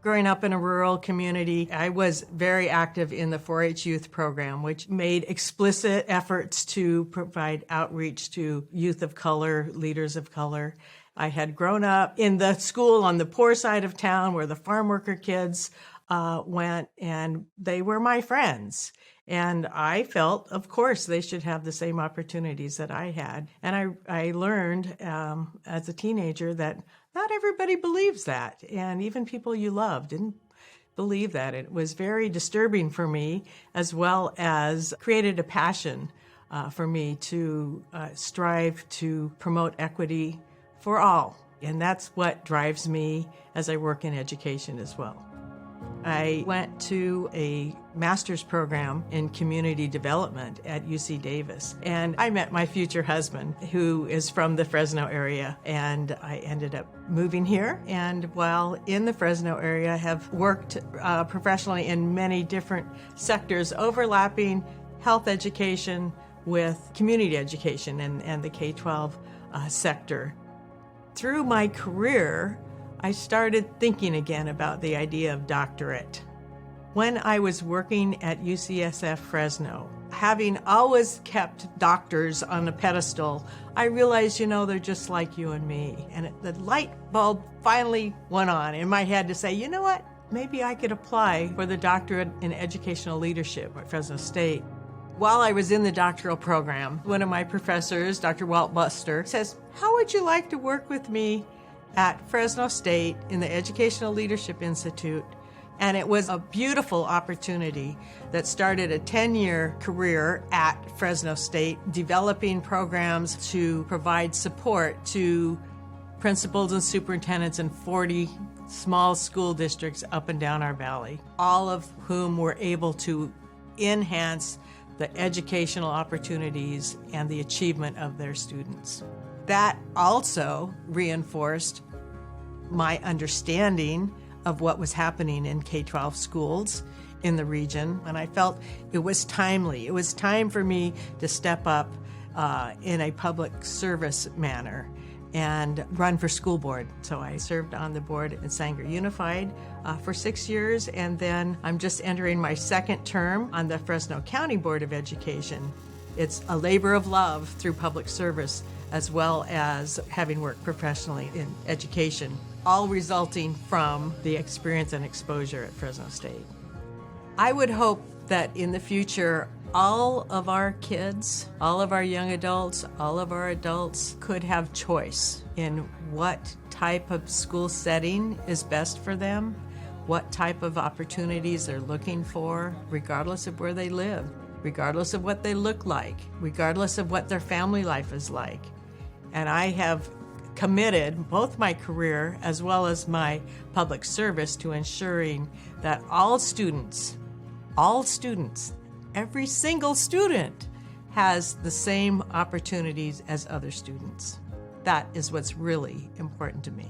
Growing up in a rural community, I was very active in the 4-H youth program, which made explicit efforts to provide outreach to youth of color, leaders of color. I had grown up in the school on the poor side of town where the farm worker kids went, and they were my friends. And I felt, of course, they should have the same opportunities that I had. And I learned as a teenager that not everybody believes that. And even people you love didn't believe that. It was very disturbing for me, as well as created a passion for me to strive to promote equity for all. And that's what drives me as I work in education as well. I went to a master's program in community development at UC Davis, and I met my future husband, who is from the Fresno area, and I ended up moving here. And while in the Fresno area, have worked professionally in many different sectors, overlapping health education with community education and the K-12 sector. Through my career, I started thinking again about the idea of doctorate. When I was working at UCSF Fresno, having always kept doctors on a pedestal, I realized, they're just like you and me. And the light bulb finally went on in my head to say, you know what? Maybe I could apply for the doctorate in educational leadership at Fresno State. While I was in the doctoral program, one of my professors, Dr. Walt Buster, says, how would you like to work with me at Fresno State in the Educational Leadership Institute? And it was a beautiful opportunity that started a 10-year career at Fresno State, developing programs to provide support to principals and superintendents in 40 small school districts up and down our valley, all of whom were able to enhance the educational opportunities and the achievement of their students. That also reinforced my understanding of what was happening in K-12 schools in the region, and I felt it was timely. It was time for me to step up in a public service manner and run for school board. So I served on the board at Sanger Unified for 6 years, and then I'm just entering my second term on the Fresno County Board of Education. It's a labor of love through public service, as well as having worked professionally in education, all resulting from the experience and exposure at Fresno State. I would hope that in the future, all of our kids, all of our young adults, all of our adults could have choice in what type of school setting is best for them, what type of opportunities they're looking for, regardless of where they live, regardless of what they look like, regardless of what their family life is like. And I have committed both my career as well as my public service to ensuring that all students, every single student has the same opportunities as other students. That is what's really important to me.